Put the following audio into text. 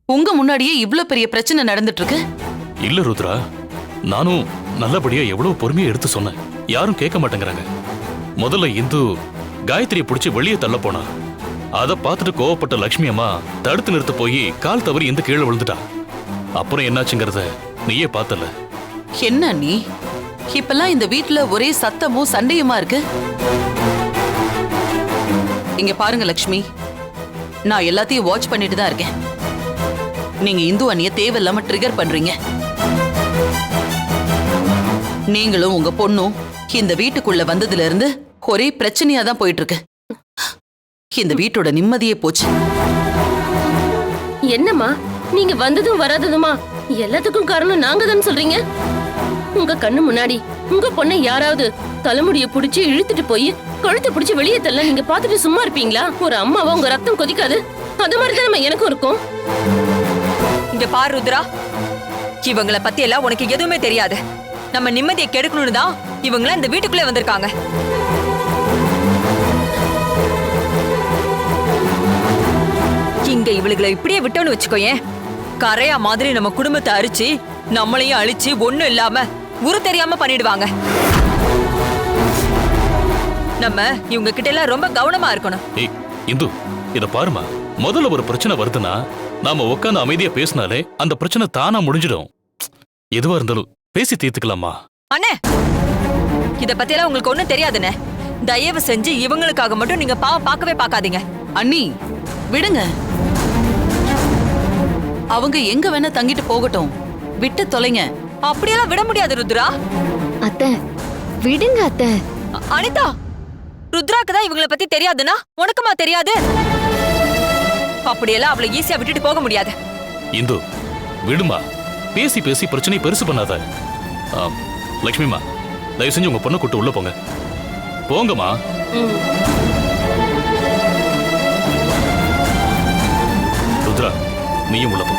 உங்க முன்னாடியே இவ்ளோ பெரிய பிரச்சனை நடந்துட்டு இருக்கு. இல்ல ருத்ரா, நானும் நல்லபடியா எவ்வளவு பொறுமையா எடுத்து சொன்னேன். யாரும் கேட்க மாட்டேங்கிறாங்க. முதல்ல இந்து காயத்ரியை பிடிச்சி வெளியே தள்ள போனா. அதை பார்த்துட்டு கோவப்பட்ட லட்சுமி அம்மா தடுத்து நிறுத்த போய் கால் தவறி இந்து கீழே விழுந்துட்டா. அப்புறம் என்னாச்சுங்கிறத நீயே பார்த்தல. என்ன நீ இப்பெல்லாம் இந்த வீட்ல ஒரே சத்தமும் சண்டையுமா இருக்கு? இங்க பாருங்க லட்சுமி, நான் எல்லாத்தையும் வாட்ச் பண்ணிட்டு தான் இருக்கேன். நீங்க இந்து அண்ணிய தேவையில்லாம ட்ரிகர் பண்றீங்க. நீங்களும் உங்க பொண்ணும் இந்த வீட்டுக்குள்ள வந்ததுல இருந்து ஒரே பிரச்சனையா தான் போயிட்டு இருக்கு. இந்த வீட்டோட நிம்மதியே போச்சு. என்னம்மா நீங்க வந்ததும் வராததுமா எல்லாத்துக்கும் காரணம் நாங்க தான் சொல்றீங்க? உங்க கண்ணு முன்னாடி உங்க பொண்ணை யாராவது தலைமுடிய புடிச்சு இழுத்துட்டு போய் கழுத்தை புடிச்சு வெளியே தள்ள நீங்க பாத்துட்டு சும்மா இருப்பீங்களா? ஒரு அம்மாவா உங்க ரத்தம் கொதிக்காது? அது மாதிரிதான் நம்ம எனக்கும் இருக்கும். இங்க பாரு ருத்ரா, இவங்கள பத்தி எல்லாம் உனக்கு எதுவுமே தெரியாது. நம்ம நிம்மதியை கெடுக்கணும்னு தான் இவங்கள இந்த வீட்டுக்குள்ளே வந்திருக்காங்க. இங்க இவளுகளை இப்படியே விட்டோன்னு வச்சுக்கோயேன், கரையா மாதிரி நம்ம குடும்பத்தை அரிச்சு நம்மளையும் அழிச்சு ஒண்ணும் இல்லாம உரு தெரியாம பண்ணிடுவாங்க. நம்ம இவங்க கிட்ட எல்லாம் ரொம்ப கவனமா இருக்கணும். ஏய் இந்து, இத பாருமா, முதல்ல ஒரு பிரச்சனை வருதுன்னா நாம உட்காந்து அமைதியா பேசினாலே அந்த பிரச்சனை தானா முடிஞ்சிடும். எதுவா இருந்தாலும் பேசி தீர்த்துக்கலாமா? அண்ணே, இத பத்தி எல்லாம் உங்களுக்கு ஒண்ணும் தெரியாதுண்ணே. தயவு செஞ்சு இவங்களுக்காக மட்டும் நீங்க பாவம் பார்க்கவே பார்க்காதீங்க. அண்ணி விடுங்க, அவங்க எங்க வேணா தங்கிட்டு போகட்டும், விட்டு தொலைங்க. அப்படியெல்லாம் விட முடியாது ருத்ரா. அத்தை விடுங்க அத்தை. அனிதா, ருத்ராக்கு தான் இவங்கள பத்தி தெரியாதுன்னா உனக்குமா தெரியாது? அப்படியெல்லாம் அவளை ஈஸியா விட்டுட்டு போக முடியாது. இந்து விடுமா, பேசி பேசி பிரச்சனை பெருசு பண்ணாத. லட்சுமிமா, தயவு செஞ்சு உங்க பொண்ணை கூட்டு உள்ள போங்க. போங்கம்மா. ருத்ரா, நீயும் உள்ள போ.